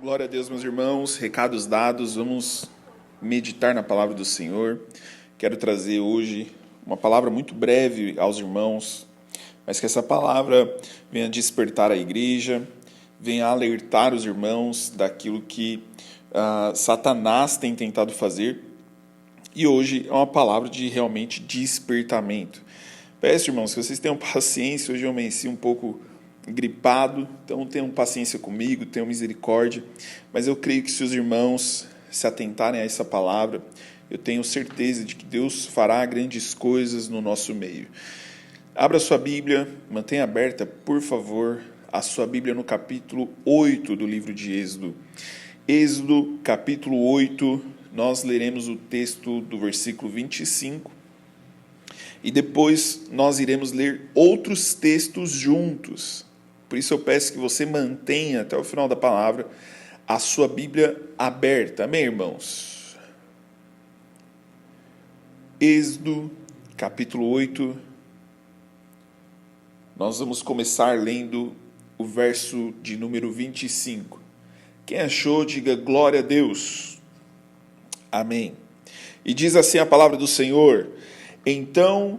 Glória a Deus, meus irmãos, recados dados, vamos meditar na palavra do Senhor. Quero trazer hoje uma palavra muito breve aos irmãos, mas que essa palavra venha despertar a igreja, venha alertar os irmãos daquilo que Satanás tem tentado fazer. E hoje é uma palavra de realmente despertamento. Peço, irmãos, que vocês tenham paciência. Hoje eu amanheci um pouco gripado, então tenham paciência comigo, tenham misericórdia, mas eu creio que se os irmãos se atentarem a essa palavra, eu tenho certeza de que Deus fará grandes coisas no nosso meio. Abra sua Bíblia, mantenha aberta, por favor, a sua Bíblia no capítulo 8 do livro de Êxodo. Êxodo, capítulo 8, nós leremos o texto do versículo 25, e depois nós iremos ler outros textos juntos. Por isso eu peço que você mantenha até o final da palavra a sua Bíblia aberta. Amém, irmãos? Êxodo, capítulo 8. Nós vamos começar lendo o verso de número 25. Quem achou, diga glória a Deus. Amém. E diz assim a palavra do Senhor: Então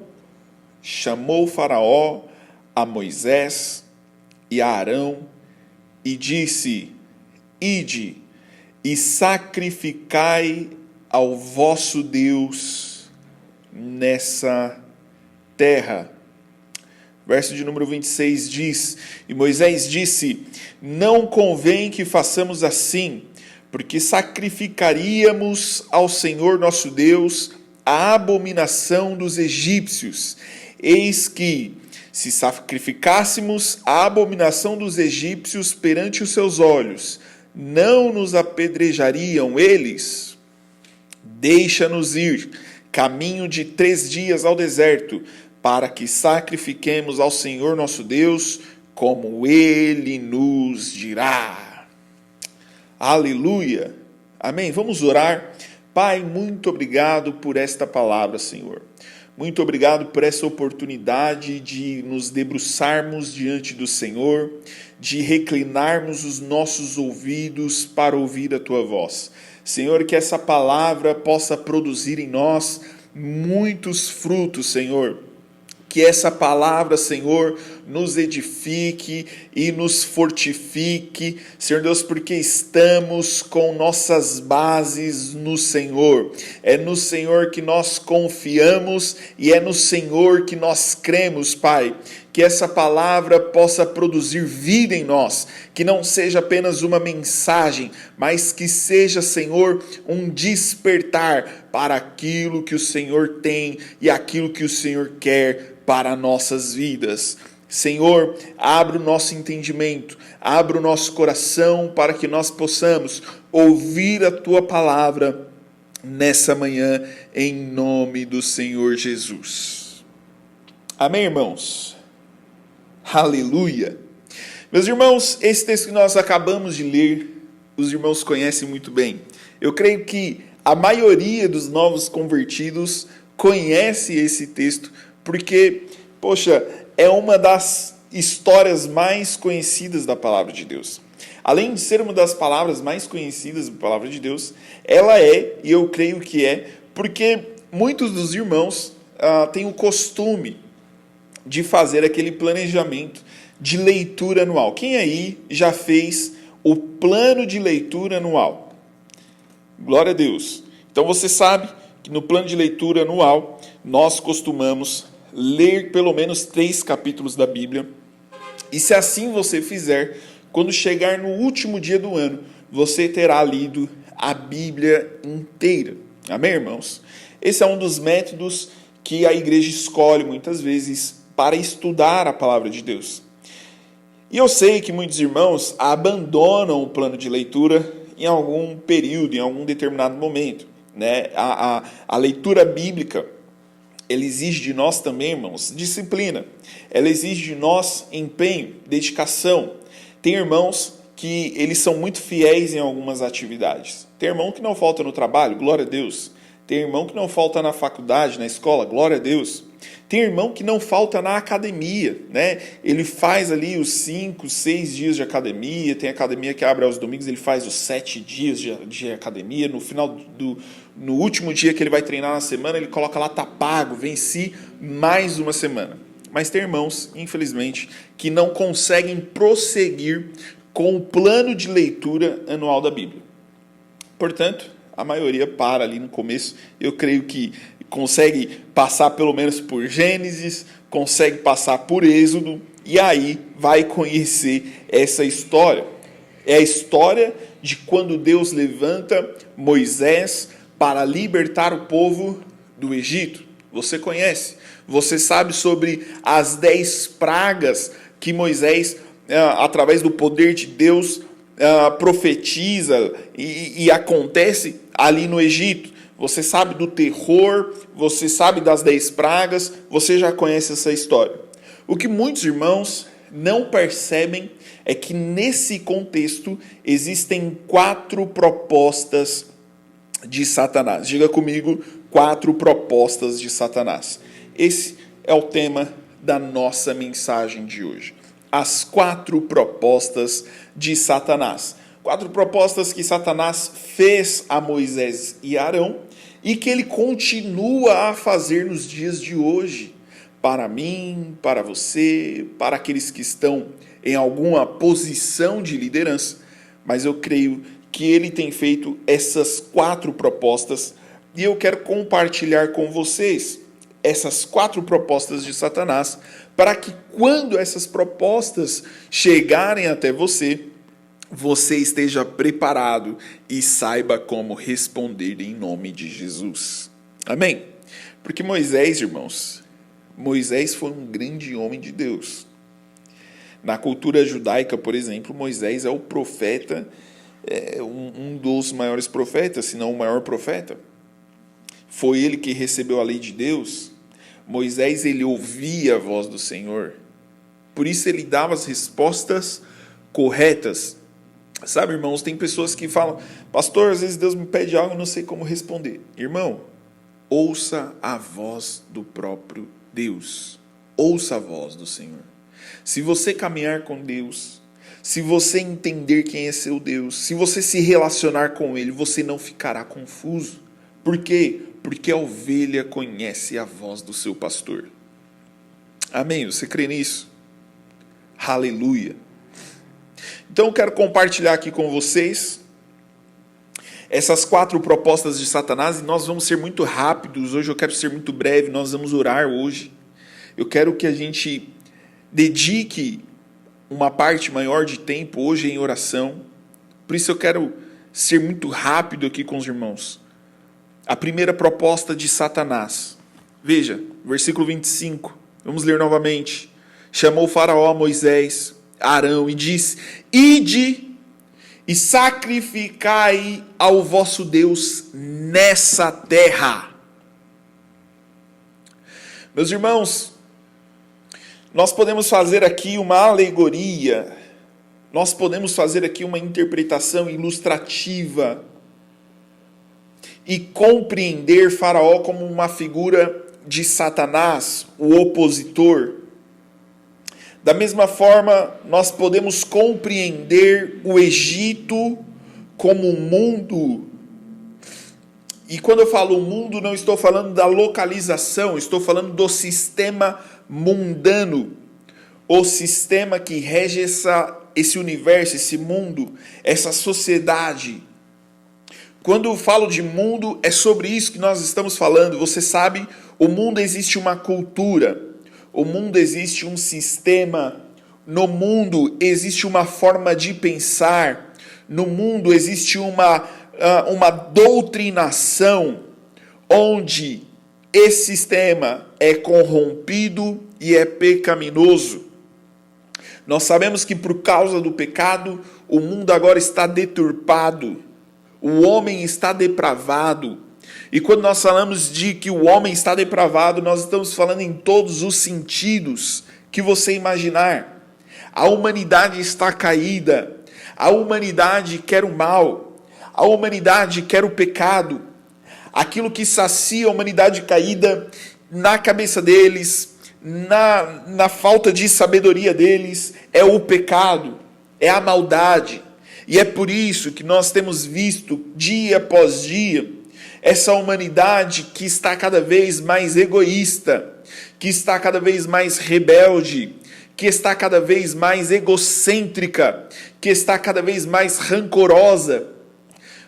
chamou Faraó a Moisés e a Arão e disse: Ide e sacrificai ao vosso Deus nessa terra. Verso de número 26 diz: E Moisés disse: Não convém que façamos assim, porque sacrificaríamos ao Senhor nosso Deus a abominação dos egípcios. Eis que, se sacrificássemos a abominação dos egípcios perante os seus olhos, não nos apedrejariam eles? Deixa-nos ir, caminho de 3 dias ao deserto, para que sacrifiquemos ao Senhor nosso Deus, como Ele nos dirá. Aleluia! Amém? Vamos orar. Pai, muito obrigado por esta palavra, Senhor. Muito obrigado por essa oportunidade de nos debruçarmos diante do Senhor, de reclinarmos os nossos ouvidos para ouvir a Tua voz. Senhor, que essa palavra possa produzir em nós muitos frutos, Senhor. Que essa palavra, Senhor, nos edifique e nos fortifique, Senhor Deus, porque estamos com nossas bases no Senhor. É no Senhor que nós confiamos e é no Senhor que nós cremos, Pai. Que essa palavra possa produzir vida em nós, que não seja apenas uma mensagem, mas que seja, Senhor, um despertar para aquilo que o Senhor tem e aquilo que o Senhor quer para nossas vidas. Senhor, abra o nosso entendimento, abra o nosso coração para que nós possamos ouvir a Tua palavra nessa manhã, em nome do Senhor Jesus. Amém, irmãos? Aleluia! Meus irmãos, esse texto que nós acabamos de ler, os irmãos conhecem muito bem. Eu creio que a maioria dos novos convertidos conhece esse texto, porque, poxa, é uma das histórias mais conhecidas da palavra de Deus. Além de ser uma das palavras mais conhecidas da palavra de Deus, ela é, e eu creio que é, porque muitos dos irmãos têm o costume de fazer aquele planejamento de leitura anual. Quem aí já fez o plano de leitura anual? Glória a Deus. Então você sabe que no plano de leitura anual nós costumamos ler pelo menos 3 capítulos da Bíblia. E se assim você fizer, quando chegar no último dia do ano, você terá lido a Bíblia inteira. Amém, irmãos? Esse é um dos métodos que a igreja escolhe muitas vezes para estudar a palavra de Deus. E eu sei que muitos irmãos abandonam o plano de leitura em algum período, em algum determinado momento, né? A leitura bíblica, ela exige de nós também, irmãos, disciplina. Ela exige de nós empenho, dedicação. Tem irmãos que eles são muito fiéis em algumas atividades. Tem irmão que não falta no trabalho, glória a Deus. Tem irmão que não falta na faculdade, na escola, glória a Deus. Tem irmão que não falta na academia, né? Ele faz ali os 5, 6 dias de academia, tem academia que abre aos domingos, ele faz os 7 dias de academia, no último dia que ele vai treinar na semana, ele coloca lá, tá pago, venci mais uma semana. Mas tem irmãos, infelizmente, que não conseguem prosseguir com o plano de leitura anual da Bíblia. Portanto, a maioria para ali no começo. Eu creio que consegue passar pelo menos por Gênesis, consegue passar por Êxodo, e aí vai conhecer essa história. É a história de quando Deus levanta Moisés para libertar o povo do Egito. Você conhece, você sabe sobre as 10 pragas que Moisés, através do poder de Deus, profetiza e acontece ali no Egito. Você sabe do terror, você sabe das 10 pragas, você já conhece essa história. O que muitos irmãos não percebem é que nesse contexto existem 4 propostas de Satanás. Diga comigo, 4 propostas de Satanás. Esse é o tema da nossa mensagem de hoje. As 4 propostas de Satanás. 4 propostas que Satanás fez a Moisés e Arão e que ele continua a fazer nos dias de hoje. Para mim, para você, para aqueles que estão em alguma posição de liderança. Mas eu creio que ele tem feito essas 4 propostas e eu quero compartilhar com vocês essas 4 propostas de Satanás para que quando essas propostas chegarem até você, você esteja preparado e saiba como responder em nome de Jesus. Amém? Porque Moisés, irmãos, Moisés foi um grande homem de Deus. Na cultura judaica, por exemplo, Moisés é o profeta, um dos maiores profetas, se não o maior profeta. Foi ele que recebeu a lei de Deus. Moisés, ele ouvia a voz do Senhor. Por isso ele dava as respostas corretas. Sabe, irmãos, tem pessoas que falam, pastor, às vezes Deus me pede algo e eu não sei como responder. Irmão, ouça a voz do próprio Deus. Ouça a voz do Senhor. Se você caminhar com Deus, se você entender quem é seu Deus, se você se relacionar com Ele, você não ficará confuso. Por quê? Porque a ovelha conhece a voz do seu pastor. Amém? Você crê nisso? Aleluia. Então eu quero compartilhar aqui com vocês essas 4 propostas de Satanás e nós vamos ser muito rápidos. Hoje eu quero ser muito breve, nós vamos orar hoje. Eu quero que a gente dedique uma parte maior de tempo hoje em oração. Por isso eu quero ser muito rápido aqui com os irmãos. A primeira proposta de Satanás. Veja, versículo 25. Vamos ler novamente. Chamou o faraó a Moisés, Arão, e disse: Ide e sacrificai ao vosso Deus nessa terra. Meus irmãos, nós podemos fazer aqui uma alegoria, nós podemos fazer aqui uma interpretação ilustrativa e compreender Faraó como uma figura de Satanás, o opositor. Da mesma forma, nós podemos compreender o Egito como um mundo. E quando eu falo mundo, não estou falando da localização, estou falando do sistema mundano. O sistema que rege esse universo, esse mundo, essa sociedade. Quando eu falo de mundo, é sobre isso que nós estamos falando. Você sabe, o mundo existe uma cultura. O mundo existe um sistema, no mundo existe uma forma de pensar, no mundo existe uma doutrinação, onde esse sistema é corrompido e é pecaminoso. Nós sabemos que por causa do pecado, o mundo agora está deturpado, o homem está depravado. E quando nós falamos de que o homem está depravado, nós estamos falando em todos os sentidos que você imaginar. A humanidade está caída, a humanidade quer o mal, a humanidade quer o pecado. Aquilo que sacia a humanidade caída na cabeça deles, na falta de sabedoria deles, é o pecado, é a maldade. E é por isso que nós temos visto, dia após dia, essa humanidade que está cada vez mais egoísta, que está cada vez mais rebelde, que está cada vez mais egocêntrica, que está cada vez mais rancorosa.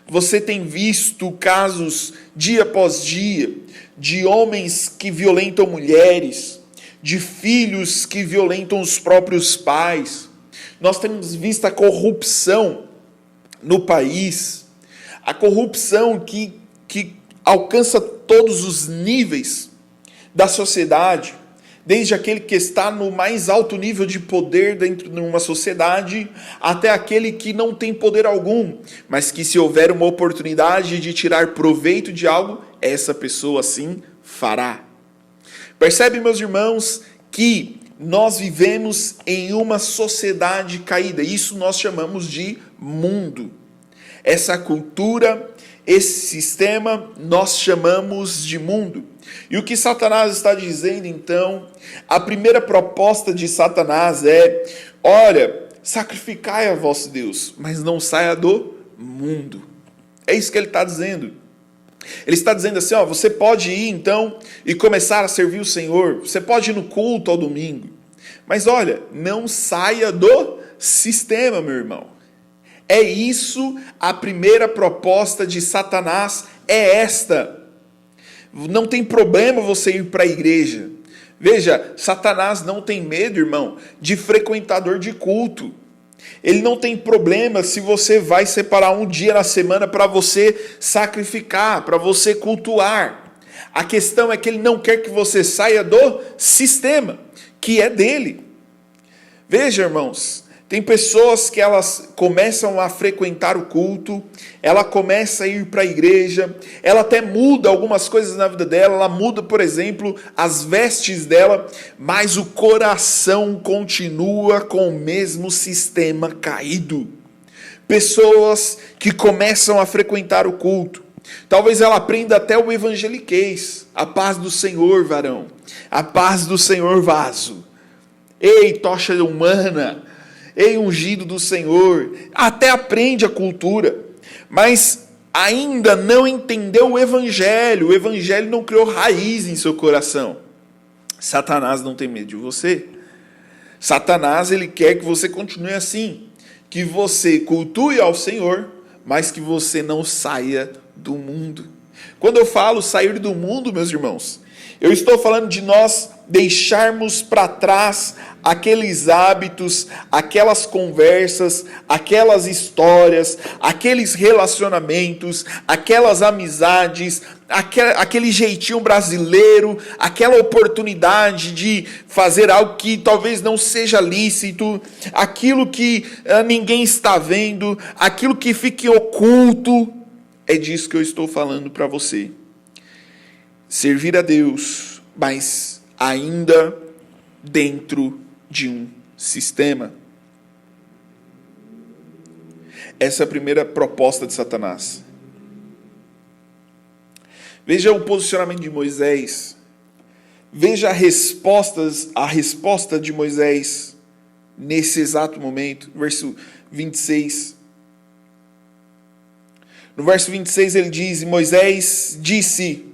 Você tem visto casos, dia após dia, de homens que violentam mulheres, de filhos que violentam os próprios pais. Nós temos visto a corrupção no país, a corrupção que alcança todos os níveis da sociedade, desde aquele que está no mais alto nível de poder dentro de uma sociedade, até aquele que não tem poder algum, mas que se houver uma oportunidade de tirar proveito de algo, essa pessoa sim fará. Percebe, meus irmãos, que nós vivemos em uma sociedade caída, isso nós chamamos de mundo. Essa cultura, esse sistema, nós chamamos de mundo. E o que Satanás está dizendo, então, a primeira proposta de Satanás é: olha, sacrificai a vosso Deus, mas não saia do mundo. É isso que ele está dizendo. Ele está dizendo assim, você pode ir então e começar a servir o Senhor, você pode ir no culto ao domingo, mas olha, não saia do sistema, meu irmão. É isso, a primeira proposta de Satanás é esta. Não tem problema você ir para a igreja. Veja, Satanás não tem medo, irmão, de frequentador de culto. Ele não tem problema se você vai separar um dia na semana para você sacrificar, para você cultuar. A questão é que ele não quer que você saia do sistema, que é dele. Veja, irmãos, tem pessoas que elas começam a frequentar o culto, ela começa a ir para a igreja, ela até muda algumas coisas na vida dela, ela muda, por exemplo, as vestes dela, mas o coração continua com o mesmo sistema caído. Pessoas que começam a frequentar o culto, talvez ela aprenda até o evangeliquez, a paz do Senhor, varão, a paz do Senhor, vaso, ei, tocha humana, ei, ungido do Senhor, até aprende a cultura, mas ainda não entendeu o evangelho não criou raiz em seu coração. Satanás não tem medo de você. Satanás, ele quer que você continue assim, que você cultue ao Senhor, mas que você não saia do mundo. Quando eu falo sair do mundo, meus irmãos, eu estou falando de nós deixarmos para trás aqueles hábitos, aquelas conversas, aquelas histórias, aqueles relacionamentos, aquelas amizades, aquele jeitinho brasileiro, aquela oportunidade de fazer algo que talvez não seja lícito, aquilo que ninguém está vendo, aquilo que fique oculto. É disso que eu estou falando para você. Servir a Deus, mas ainda dentro de um sistema. Essa é a primeira proposta de Satanás. Veja o posicionamento de Moisés. Veja a resposta de Moisés nesse exato momento. Verso 26. No verso 26 ele diz: Moisés disse: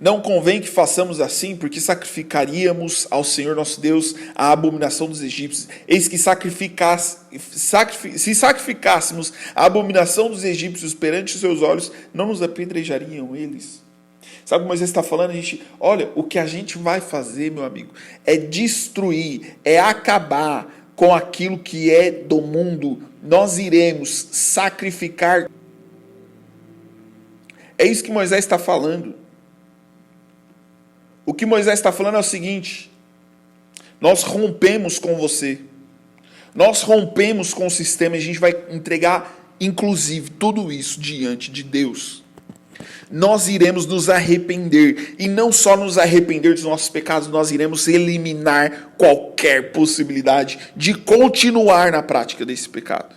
não convém que façamos assim, porque sacrificaríamos ao Senhor nosso Deus a abominação dos egípcios. Eis que se sacrificássemos a abominação dos egípcios perante os seus olhos, não nos apedrejariam eles. Sabe o que Moisés está falando? Olha, o que a gente vai fazer, meu amigo, é destruir, é acabar com aquilo que é do mundo. Nós iremos sacrificar. É isso que Moisés está falando. O que Moisés está falando é o seguinte: nós rompemos com você, nós rompemos com o sistema e a gente vai entregar, inclusive, tudo isso diante de Deus. Nós iremos nos arrepender, e não só nos arrepender dos nossos pecados, nós iremos eliminar qualquer possibilidade de continuar na prática desse pecado.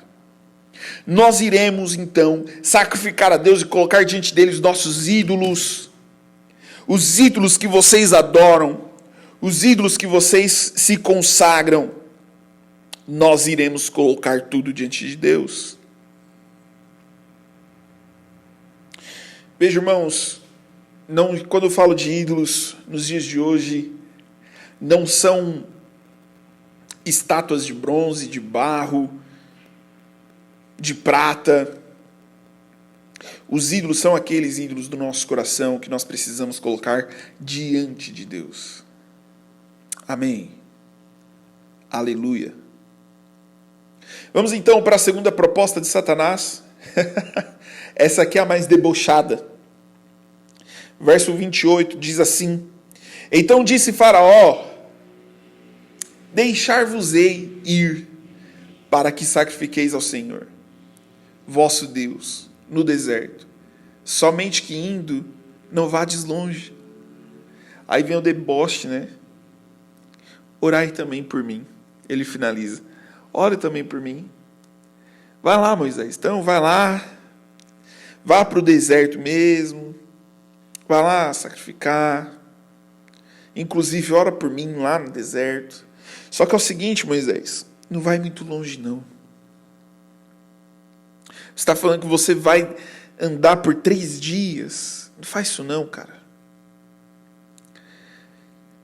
Nós iremos, então, sacrificar a Deus e colocar diante dele os nossos ídolos, os ídolos que vocês adoram, os ídolos que vocês se consagram, nós iremos colocar tudo diante de Deus. Veja, irmãos, quando eu falo de ídolos nos dias de hoje, não são estátuas de bronze, de barro, de prata. Os ídolos são aqueles ídolos do nosso coração que nós precisamos colocar diante de Deus. Amém. Aleluia. Vamos então para a segunda proposta de Satanás. Essa aqui é a mais debochada. Verso 28 diz assim: Então disse Faraó: Deixar-vos-ei ir, para que sacrifiqueis ao Senhor, vosso Deus, no deserto. Somente que indo, não vades longe. Aí vem o deboche, né? Orai também por mim. Ele finaliza: Ore também por mim. Vai lá, Moisés. Então, vai lá. Vá para o deserto mesmo. Vai lá sacrificar. Inclusive, ora por mim lá no deserto. Só que é o seguinte, Moisés. Não vai muito longe, não. Você está falando que você vai andar por 3 dias. Não faz isso não, cara.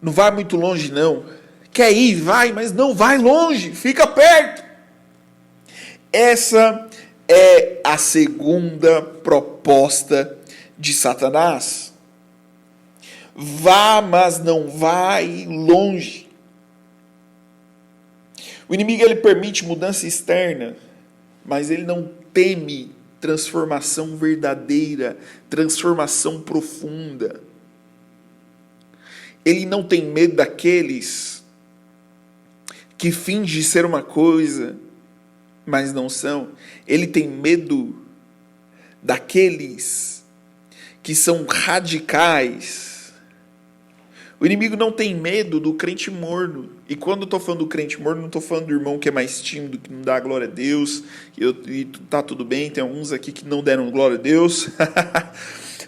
Não vai muito longe, não. Quer ir? Vai, mas não vai longe. Fica perto. Essa é a segunda proposta de Satanás. Vá, mas não vai longe. O inimigo, ele permite mudança externa, mas ele não teme transformação verdadeira, transformação profunda. Ele não tem medo daqueles que fingem ser uma coisa, mas não são. Ele tem medo daqueles que são radicais. O inimigo não tem medo do crente morno. E quando eu estou falando do crente morno, não estou falando do irmão que é mais tímido, que não dá glória a Deus. E tá tudo bem, tem alguns aqui que não deram glória a Deus.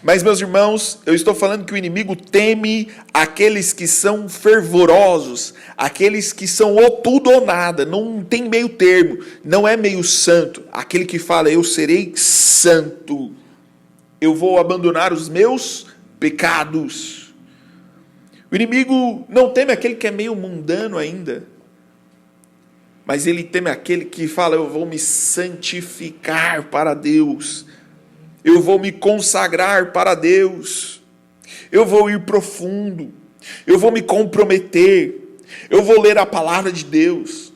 Mas, meus irmãos, eu estou falando que o inimigo teme aqueles que são fervorosos, aqueles que são ou tudo ou nada, não tem meio termo, não é meio santo. Aquele que fala: eu serei santo, eu vou abandonar os meus pecados. O inimigo não teme aquele que é meio mundano ainda, mas ele teme aquele que fala: eu vou me santificar para Deus, eu vou me consagrar para Deus, eu vou ir profundo, eu vou me comprometer, eu vou ler a palavra de Deus.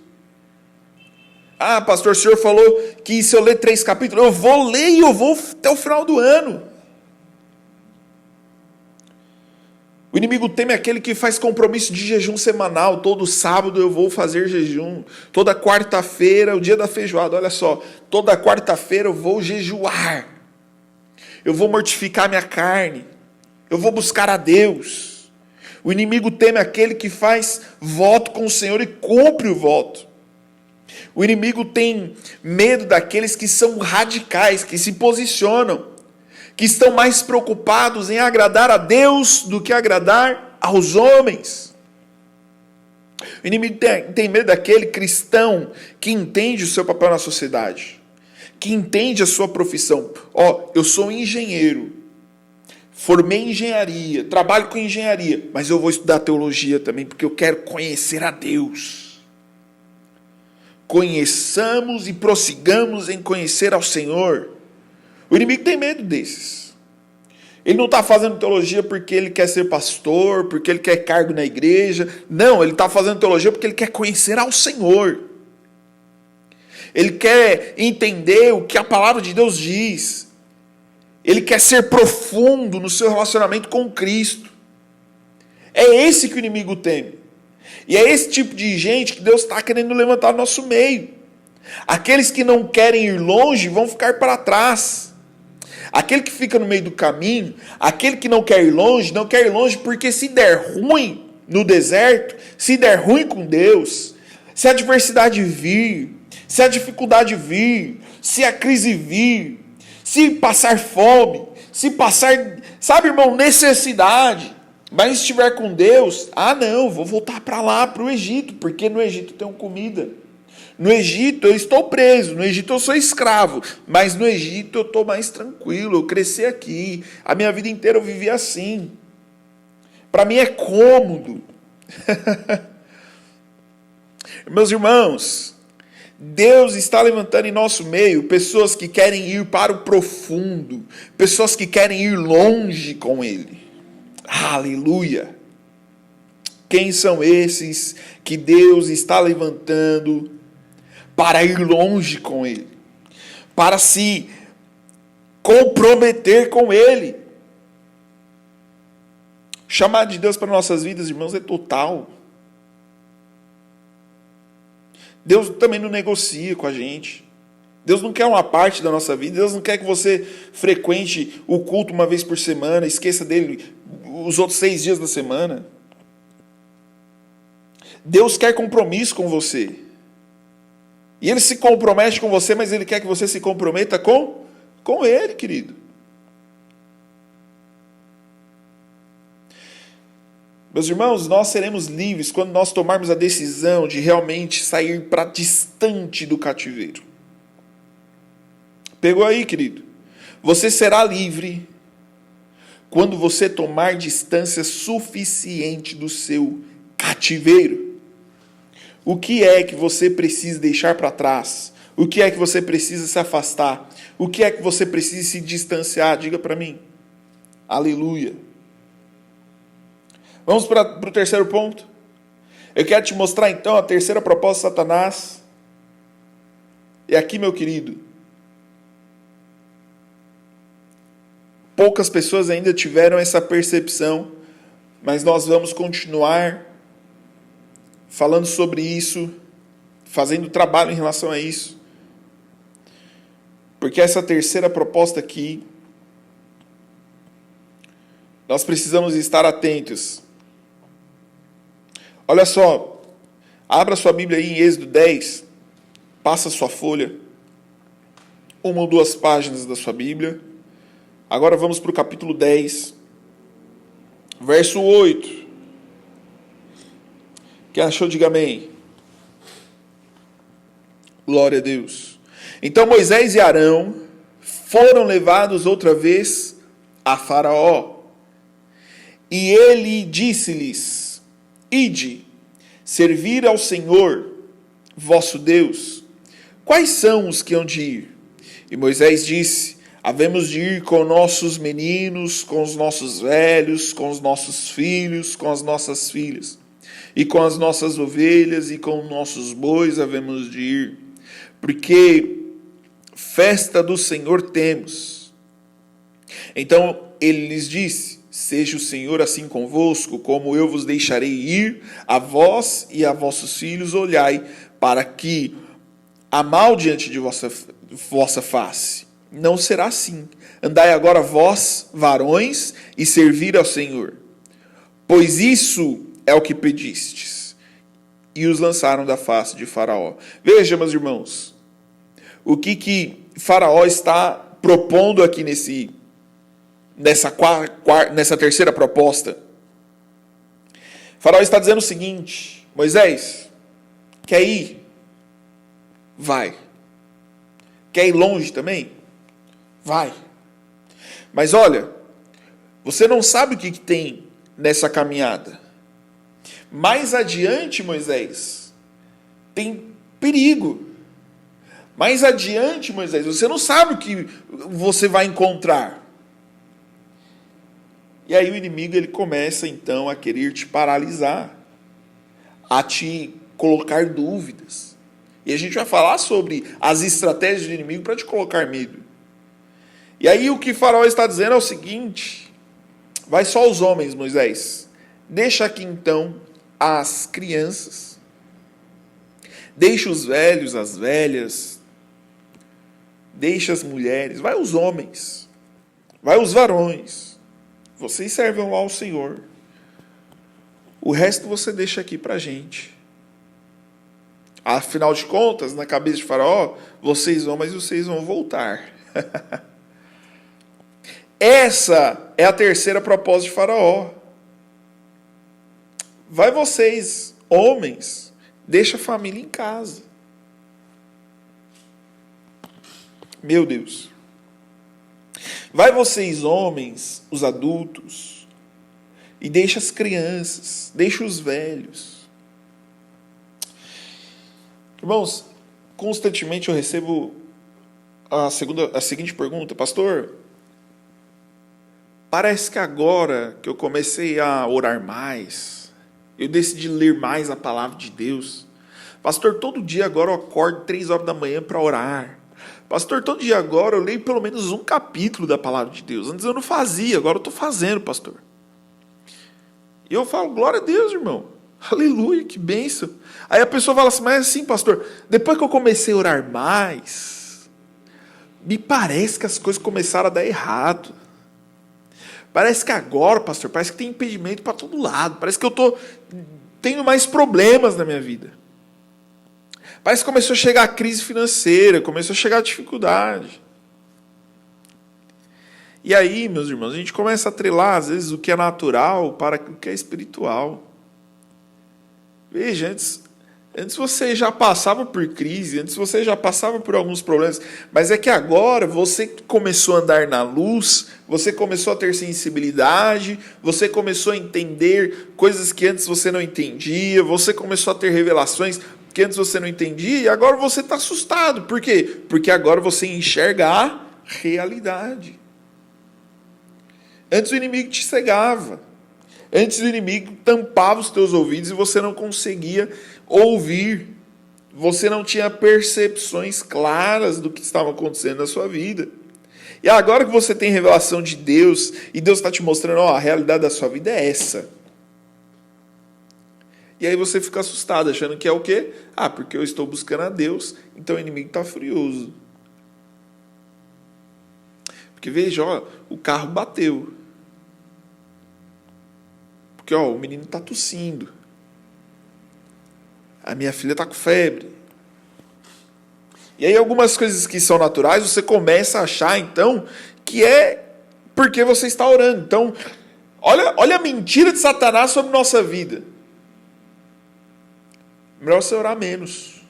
Ah, pastor, o senhor falou que se eu ler 3 capítulos, eu vou ler e eu vou até o final do ano. O inimigo teme aquele que faz compromisso de jejum semanal. Todo sábado eu vou fazer jejum. Toda quarta-feira, o dia da feijoada, olha só. Toda quarta-feira eu vou jejuar. Eu vou mortificar minha carne. Eu vou buscar a Deus. O inimigo teme aquele que faz voto com o Senhor e cumpre o voto. O inimigo tem medo daqueles que são radicais, que se posicionam, que estão mais preocupados em agradar a Deus do que agradar aos homens. O inimigo tem medo daquele cristão que entende o seu papel na sociedade, que entende a sua profissão. Eu sou engenheiro, formei em engenharia, trabalho com engenharia, mas eu vou estudar teologia também, porque eu quero conhecer a Deus. Conheçamos e prossigamos em conhecer ao Senhor. O inimigo tem medo desses. Ele não está fazendo teologia porque ele quer ser pastor, porque ele quer cargo na igreja. Não, ele está fazendo teologia porque ele quer conhecer ao Senhor. Ele quer entender o que a palavra de Deus diz. Ele quer ser profundo no seu relacionamento com Cristo. É esse que o inimigo teme. E é esse tipo de gente que Deus está querendo levantar no nosso meio. Aqueles que não querem ir longe vão ficar para trás. Aquele que fica no meio do caminho, aquele que não quer ir longe, não quer ir longe porque se der ruim no deserto, se der ruim com Deus, se a adversidade vir, se a dificuldade vir, se a crise vir, se passar fome, se passar, sabe, irmão, necessidade, Mas se estiver com Deus, não, vou voltar para lá, para o Egito, porque no Egito tem comida. No Egito eu estou preso, no Egito eu sou escravo, mas no Egito eu estou mais tranquilo, eu cresci aqui, a minha vida inteira eu vivi assim. Para mim é cômodo. Meus irmãos, Deus está levantando em nosso meio pessoas que querem ir para o profundo, pessoas que querem ir longe com Ele. Aleluia! Quem são esses que Deus está levantando para ir longe com Ele? Para se comprometer com Ele. O chamado de Deus para nossas vidas, irmãos, é total. Deus também não negocia com a gente. Deus não quer uma parte da nossa vida. Deus não quer que você frequente o culto uma vez por semana, esqueça dele os outros 6 dias da semana. Deus quer compromisso com você. E Ele se compromete com você, mas Ele quer que você se comprometa com Ele, querido. Meus irmãos, nós seremos livres quando nós tomarmos a decisão de realmente sair para distante do cativeiro. Pegou aí, querido? Você será livre quando você tomar distância suficiente do seu cativeiro. O que é que você precisa deixar para trás? O que é que você precisa se afastar? O que é que você precisa se distanciar? Diga para mim. Aleluia. Vamos para o terceiro ponto. Eu quero te mostrar então a terceira proposta de Satanás. E aqui, meu querido, poucas pessoas ainda tiveram essa percepção, mas nós vamos continuar falando sobre isso, fazendo trabalho em relação a isso. Porque essa terceira proposta aqui, nós precisamos estar atentos. Olha só, abra sua Bíblia aí em Êxodo 10, passa sua folha, 1 ou 2 páginas da sua Bíblia. Agora vamos para o capítulo 10, verso 8. Quem achou, diga amém. Glória a Deus. Então Moisés e Arão foram levados outra vez a Faraó. E ele disse-lhes: Ide, servir ao Senhor, vosso Deus. Quais são os que hão de ir? E Moisés disse: havemos de ir com nossos meninos, com os nossos velhos, com os nossos filhos, com as nossas filhas. E com as nossas ovelhas e com nossos bois havemos de ir. Porque festa do Senhor temos. Então ele lhes disse: seja o Senhor assim convosco, como eu vos deixarei ir, a vós e a vossos filhos olhai, para que há mal diante de vossa face. Não será assim. Andai agora vós, varões, e servir ao Senhor. Pois isso é o que pedistes. E os lançaram da face de Faraó. Veja, meus irmãos, o que Faraó está propondo aqui nessa terceira proposta. Faraó está dizendo o seguinte: Moisés, quer ir? Vai. Quer ir longe também? Vai. Mas olha, você não sabe o que tem nessa caminhada. Mais adiante, Moisés, tem perigo. Mais adiante, Moisés, você não sabe o que você vai encontrar. E aí o inimigo ele começa então a querer te paralisar, a te colocar dúvidas. E a gente vai falar sobre as estratégias do inimigo para te colocar medo. E aí o que Faraó está dizendo é o seguinte: vai só os homens, Moisés. Deixa aqui então as crianças. Deixa os velhos, as velhas. Deixa as mulheres. Vai os homens. Vai os varões. Vocês servem lá ao Senhor. O resto você deixa aqui para a gente. Afinal de contas, na cabeça de Faraó, vocês vão, mas vocês vão voltar. Essa é a terceira proposta de Faraó. Vai vocês, homens, deixa a família em casa. Meu Deus. Vai vocês, homens, os adultos, e deixa as crianças, deixa os velhos. Irmãos, constantemente eu recebo a seguinte pergunta: pastor, parece que agora que eu comecei a orar mais, eu decidi ler mais a palavra de Deus. Pastor, todo dia agora eu acordo 3 horas da manhã para orar. Pastor, todo dia agora eu leio pelo menos um capítulo da palavra de Deus. Antes eu não fazia, agora eu estou fazendo, pastor. E eu falo, glória a Deus, irmão. Aleluia, que bênção. Aí a pessoa fala assim, mas assim, pastor, depois que eu comecei a orar mais, me parece que as coisas começaram a dar errado. Parece que agora, pastor, parece que tem impedimento para todo lado. Parece que eu estou tendo mais problemas na minha vida. Parece que começou a chegar a crise financeira, começou a chegar a dificuldade. E aí, meus irmãos, a gente começa a atrelar, às vezes, o que é natural para o que é espiritual. Veja, antes você já passava por crise, antes você já passava por alguns problemas, mas é que agora você começou a andar na luz, você começou a ter sensibilidade, você começou a entender coisas que antes você não entendia, você começou a ter revelações que antes você não entendia, e agora você está assustado. Por quê? Porque agora você enxerga a realidade. Antes o inimigo te cegava. Antes o inimigo tampava os teus ouvidos e você não conseguia ouvir. Você não tinha percepções claras do que estava acontecendo na sua vida. E agora que você tem revelação de Deus, e Deus está te mostrando, a realidade da sua vida é essa. E aí você fica assustado, achando que é o quê? Porque eu estou buscando a Deus, então o inimigo está furioso. Porque veja, o carro bateu. Porque o menino está tossindo. A minha filha está com febre. E aí algumas coisas que são naturais, você começa a achar, então, que é porque você está orando. Então, olha a mentira de Satanás sobre nossa vida. Melhor você orar menos.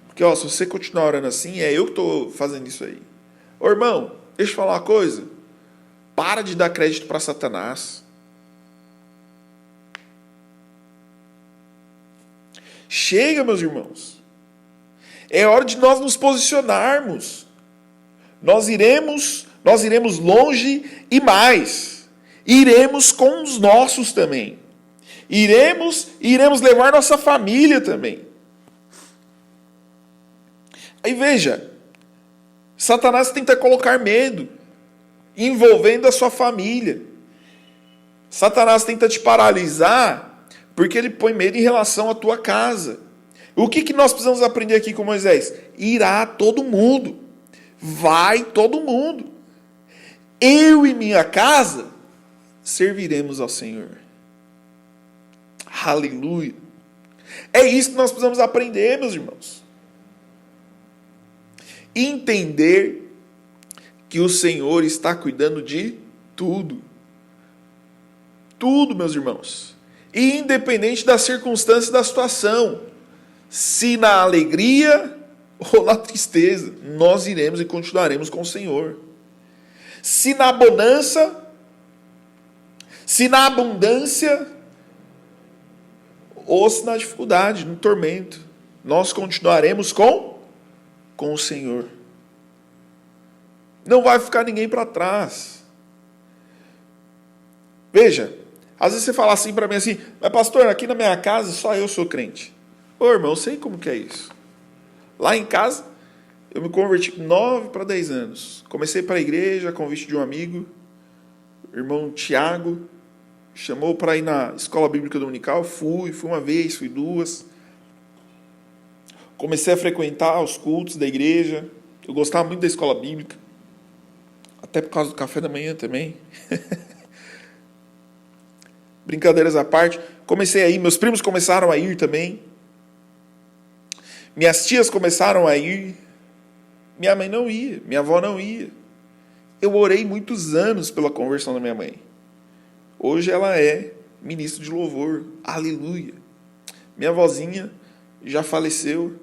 Porque, se você continuar orando assim, é eu que estou fazendo isso aí. Ô, irmão, deixa eu falar uma coisa. Para de dar crédito para Satanás. Chega, meus irmãos. É hora de nós nos posicionarmos. Nós iremos longe e mais. Iremos com os nossos também. Iremos levar nossa família também. Aí veja, Satanás tenta colocar medo, envolvendo a sua família. Satanás tenta te paralisar, porque ele põe medo em relação à tua casa. O que nós precisamos aprender aqui com Moisés? Irá todo mundo. Vai todo mundo. Eu e minha casa serviremos ao Senhor. Aleluia. É isso que nós precisamos aprender, meus irmãos. Entender que o Senhor está cuidando de tudo. Tudo, meus irmãos. E independente da circunstância e da situação. Se na alegria ou na tristeza, nós iremos e continuaremos com o Senhor. Se na bonança, se na abundância, ou se na dificuldade, no tormento, nós continuaremos com o Senhor. Não vai ficar ninguém para trás. Veja, às vezes você fala assim para mim assim, mas pastor, aqui na minha casa só eu sou crente. Ô irmão, eu sei como que é isso. Lá em casa, eu me converti com 9 para 10 anos. Comecei para a igreja, a convite de um amigo, irmão Tiago, chamou para ir na escola bíblica dominical, fui uma vez, fui 2. Comecei a frequentar os cultos da igreja. Eu gostava muito da escola bíblica. Até por causa do café da manhã também. Brincadeiras à parte. Comecei a ir, meus primos começaram a ir também. Minhas tias começaram a ir. Minha mãe não ia, minha avó não ia. Eu orei muitos anos pela conversão da minha mãe. Hoje ela é ministro de louvor. Aleluia. Minha avózinha já faleceu,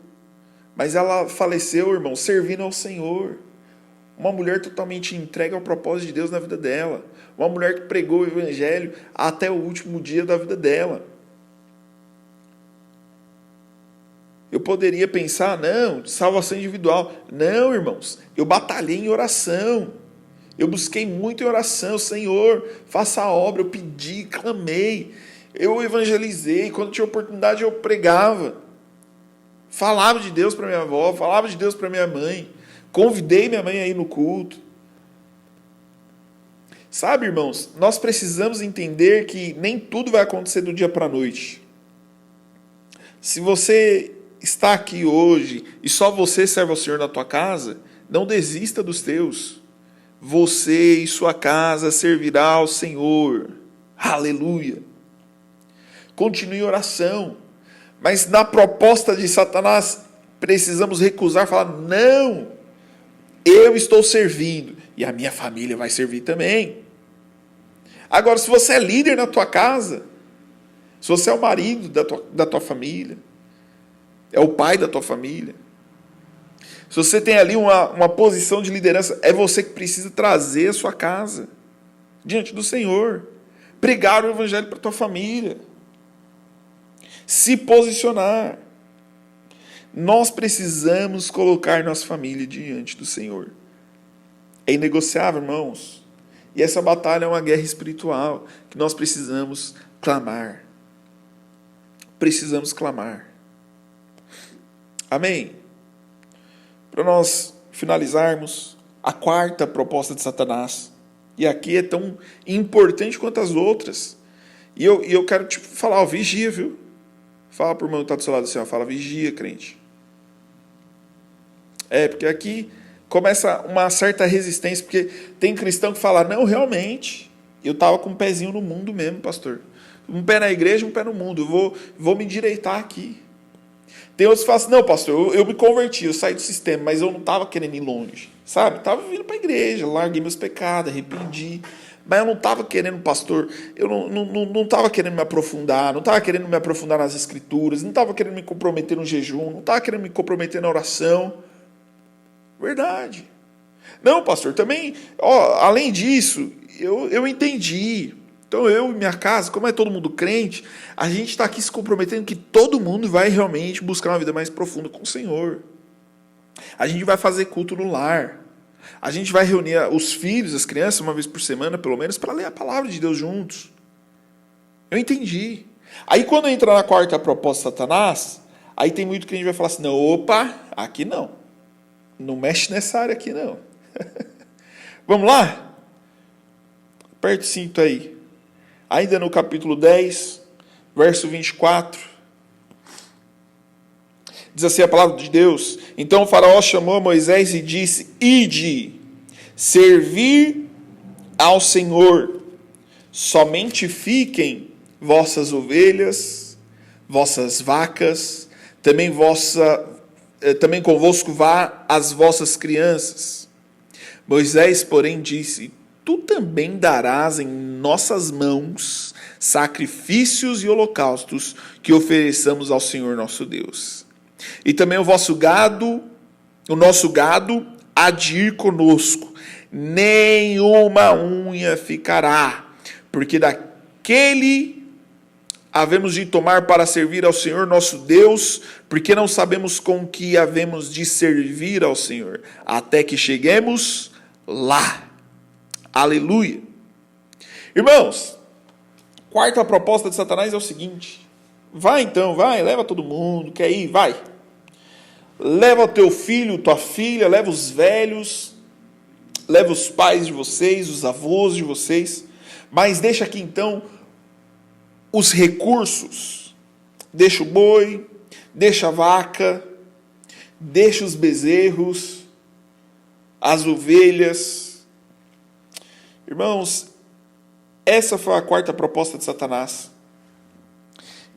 mas ela faleceu, irmão, servindo ao Senhor. Uma mulher totalmente entregue ao propósito de Deus na vida dela. Uma mulher que pregou o evangelho até o último dia da vida dela. Eu poderia pensar, não, salvação individual. Não, irmãos, eu batalhei em oração. Eu busquei muito em oração. Senhor, faça a obra. Eu pedi, clamei. Eu evangelizei. Quando tinha oportunidade, eu pregava. Falava de Deus para minha avó, falava de Deus para minha mãe. Convidei minha mãe a ir no culto. Sabe, irmãos, nós precisamos entender que nem tudo vai acontecer do dia para a noite. Se você está aqui hoje e só você serve ao Senhor na tua casa, não desista dos teus. Você e sua casa servirá ao Senhor. Aleluia. Continue em oração. Mas na proposta de Satanás, precisamos recusar, falar, não, eu estou servindo e a minha família vai servir também. Agora, se você é líder na tua casa, se você é o marido da tua família, é o pai da tua família, se você tem ali uma posição de liderança, é você que precisa trazer a sua casa diante do Senhor, pregar o evangelho para a tua família, se posicionar. Nós precisamos colocar nossa família diante do Senhor. É inegociável, irmãos. E essa batalha é uma guerra espiritual que nós precisamos clamar. Precisamos clamar. Amém? Para nós finalizarmos, a quarta proposta de Satanás. E aqui é tão importante quanto as outras. E eu quero te falar, vigia, viu? Fala para o irmão que está do seu lado assim, fala, vigia, crente. Porque aqui começa uma certa resistência, porque tem cristão que fala, não, realmente, eu estava com um pezinho no mundo mesmo, pastor. Um pé na igreja, um pé no mundo, eu vou me endireitar aqui. Tem outros que falam assim, não, pastor, eu me converti, eu saí do sistema, mas eu não estava querendo ir longe, sabe? Estava vindo para a igreja, larguei meus pecados, arrependi, mas eu não estava querendo, pastor, eu não estava querendo me aprofundar, não estava querendo me aprofundar nas escrituras, não estava querendo me comprometer no jejum, não estava querendo me comprometer na oração. Verdade. Não, pastor, também, além disso, eu entendi. Então eu e minha casa, como é todo mundo crente, a gente está aqui se comprometendo que todo mundo vai realmente buscar uma vida mais profunda com o Senhor. A gente vai fazer culto no lar. A gente vai reunir os filhos, as crianças, uma vez por semana, pelo menos, para ler a palavra de Deus juntos. Eu entendi. Aí quando entra na quarta proposta de Satanás, aí tem muito que a gente vai falar assim, não, opa, aqui não. Não mexe nessa área aqui, não. Vamos lá? Aperte o cinto aí. Ainda no capítulo 10, verso 24. Diz assim a palavra de Deus. Então o faraó chamou a Moisés e disse, ide, servir ao Senhor. Somente fiquem vossas ovelhas, vossas vacas, também convosco vá as vossas crianças. Moisés, porém, disse, tu também darás em nossas mãos sacrifícios e holocaustos que ofereçamos ao Senhor nosso Deus. E também o nosso gado há de ir conosco, nenhuma unha ficará, porque daquele havemos de tomar para servir ao Senhor nosso Deus, porque não sabemos com que havemos de servir ao Senhor, até que cheguemos lá. Aleluia. Irmãos, quarta proposta de Satanás é o seguinte, vai então, vai, leva todo mundo, quer ir, vai. Leva o teu filho, tua filha, leva os velhos, leva os pais de vocês, os avós de vocês, mas deixa aqui então os recursos, deixa o boi, deixa a vaca, deixa os bezerros, as ovelhas. Irmãos, essa foi a quarta proposta de Satanás.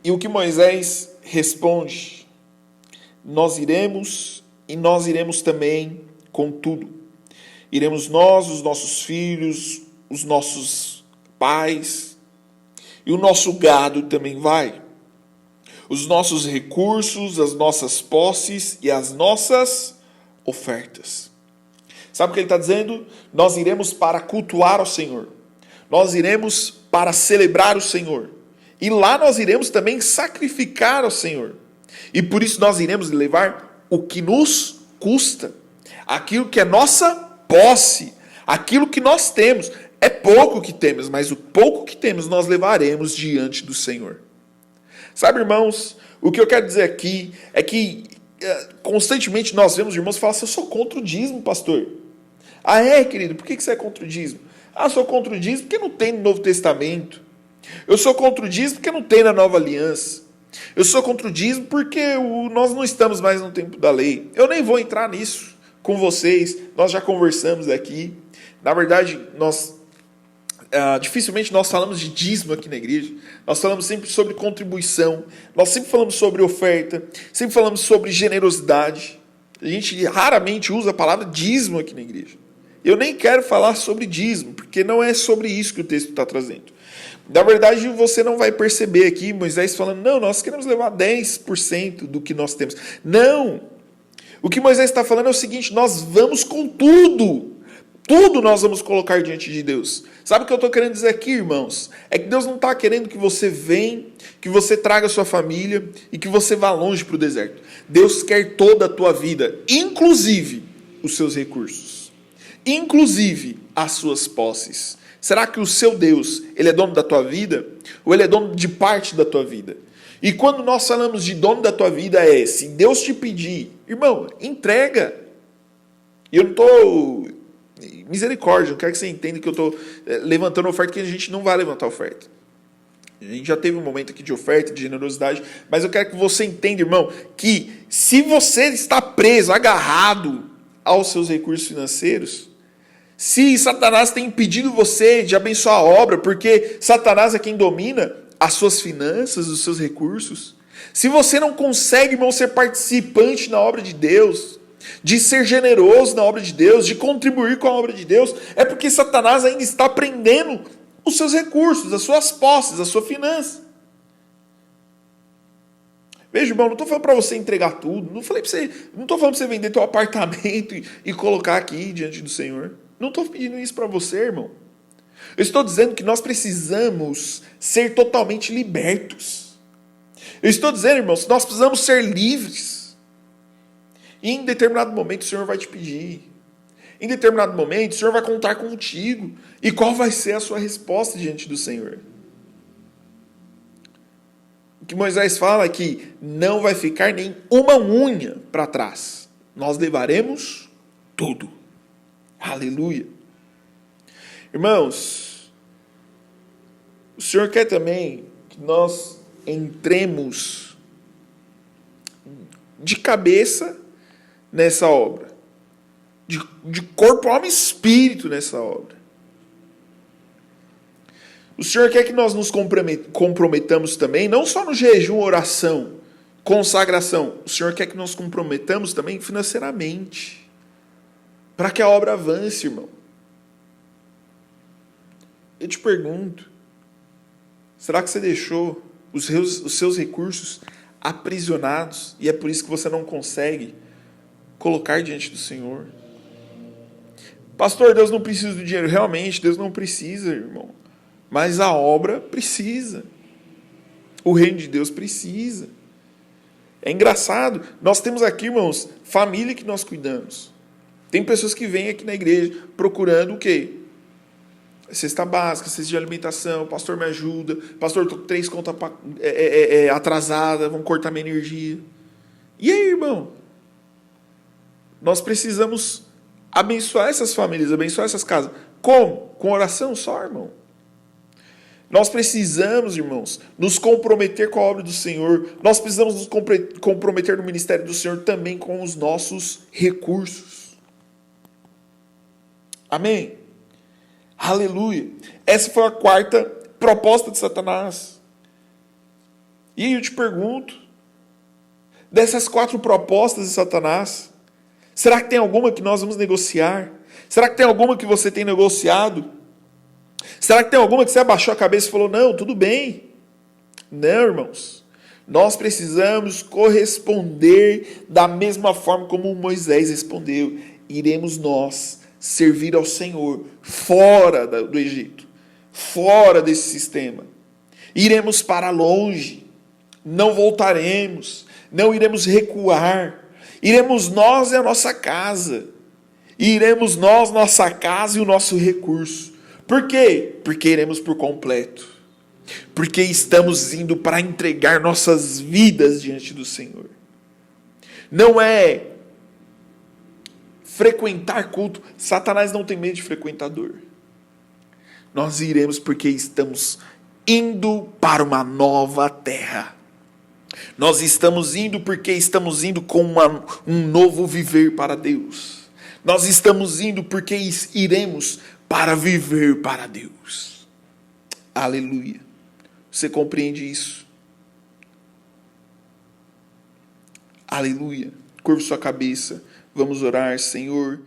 E o que Moisés responde, nós iremos e nós iremos também com tudo. Iremos nós, os nossos filhos, os nossos pais, E o nosso gado também vai. Os nossos recursos, as nossas posses e as nossas ofertas. Sabe o que ele está dizendo? Nós iremos para cultuar ao Senhor. Nós iremos para celebrar o Senhor. E lá nós iremos também sacrificar ao Senhor. E por isso nós iremos levar o que nos custa. Aquilo que é nossa posse. Aquilo que nós temos. É pouco que temos, mas o pouco que temos nós levaremos diante do Senhor. Sabe, irmãos, o que eu quero dizer aqui é que constantemente nós vemos irmãos falar assim: eu sou contra o dízimo, pastor. Ah, é, querido? Por que você é contra o dízimo? Ah, eu sou contra o dízimo porque não tem no Novo Testamento. Eu sou contra o dízimo porque não tem na Nova Aliança. Eu sou contra o dízimo porque nós não estamos mais no tempo da lei. Eu nem vou entrar nisso com vocês. Nós já conversamos aqui. Na verdade, dificilmente nós falamos de dízimo aqui na igreja. Nós falamos sempre sobre contribuição. Nós sempre falamos sobre oferta. Sempre falamos sobre generosidade. A gente raramente usa a palavra dízimo aqui na igreja. Eu nem quero falar sobre dízimo, porque não é sobre isso que o texto está trazendo. Na verdade, você não vai perceber aqui Moisés falando: não, nós queremos levar 10% do que nós temos. Não! O que Moisés está falando é o seguinte: nós vamos com tudo. Tudo nós vamos colocar diante de Deus. Sabe o que eu estou querendo dizer aqui, irmãos? É que Deus não está querendo que você venha, que você traga a sua família e que você vá longe para o deserto. Deus quer toda a tua vida, inclusive os seus recursos, inclusive as suas posses. Será que o seu Deus, ele é dono da tua vida? Ou ele é dono de parte da tua vida? E quando nós falamos de dono da tua vida se Deus te pedir, irmão, entrega. E eu não estou... Misericórdia, eu quero que você entenda que eu estou levantando oferta, que a gente não vai levantar oferta. A gente já teve um momento aqui de oferta, de generosidade, mas eu quero que você entenda, irmão, que se você está preso, agarrado aos seus recursos financeiros, se Satanás tem impedido você de abençoar a obra, porque Satanás é quem domina as suas finanças, os seus recursos, se você não consegue, irmão, ser participante na obra de Deus, de ser generoso na obra de Deus, de contribuir com a obra de Deus, é porque Satanás ainda está prendendo os seus recursos, as suas posses, a sua finança. Veja, irmão, não estou falando para você entregar tudo, não estou falando para você vender teu apartamento e colocar aqui diante do Senhor. Não estou pedindo isso para você, irmão. Eu estou dizendo que nós precisamos ser totalmente libertos. Eu estou dizendo, irmãos, que nós precisamos ser livres. E em determinado momento o Senhor vai te pedir. Em determinado momento o Senhor vai contar contigo. E qual vai ser a sua resposta diante do Senhor? O que Moisés fala é que não vai ficar nem uma unha para trás. Nós levaremos tudo. Aleluia. Irmãos, o Senhor quer também que nós entremos de cabeça nessa obra, de corpo, alma e espírito nessa obra. O Senhor quer que nós nos comprometamos também, não só no jejum, oração, consagração. O Senhor quer que nós comprometamos também financeiramente, para que a obra avance, irmão. Eu te pergunto, será que você deixou os seus recursos aprisionados e é por isso que você não consegue colocar diante do Senhor? Pastor, Deus não precisa do dinheiro. Realmente, Deus não precisa, irmão. Mas a obra precisa. O reino de Deus precisa. É engraçado. Nós temos aqui, irmãos, família que nós cuidamos. Tem pessoas que vêm aqui na igreja procurando o quê? Cesta básica, cesta de alimentação. Pastor, me ajuda. Pastor, estou com 3 contas atrasadas. Vão cortar minha energia. E aí, irmão? Nós precisamos abençoar essas famílias, abençoar essas casas. Como? Com oração só, irmão. Nós precisamos, irmãos, nos comprometer com a obra do Senhor. Nós precisamos nos comprometer no ministério do Senhor também com os nossos recursos. Amém? Aleluia. Essa foi a 4ª proposta de Satanás. E aí eu te pergunto, dessas 4 propostas de Satanás, será que tem alguma que nós vamos negociar? Será que tem alguma que você tem negociado? Será que tem alguma que você abaixou a cabeça e falou, não, tudo bem? Não, irmãos. Nós precisamos corresponder da mesma forma como Moisés respondeu. Iremos nós servir ao Senhor fora do Egito, fora desse sistema. Iremos para longe, não voltaremos, não iremos recuar. Iremos nós e a nossa casa. Iremos nós, nossa casa e o nosso recurso. Por quê? Porque iremos por completo. Porque estamos indo para entregar nossas vidas diante do Senhor. Não é frequentar culto. Satanás não tem medo de frequentador. Nós iremos porque estamos indo para uma nova terra. Nós estamos indo porque estamos indo com um novo viver para Deus. Nós estamos indo porque iremos para viver para Deus. Aleluia. Você compreende isso? Aleluia. Curva sua cabeça. Vamos orar, Senhor.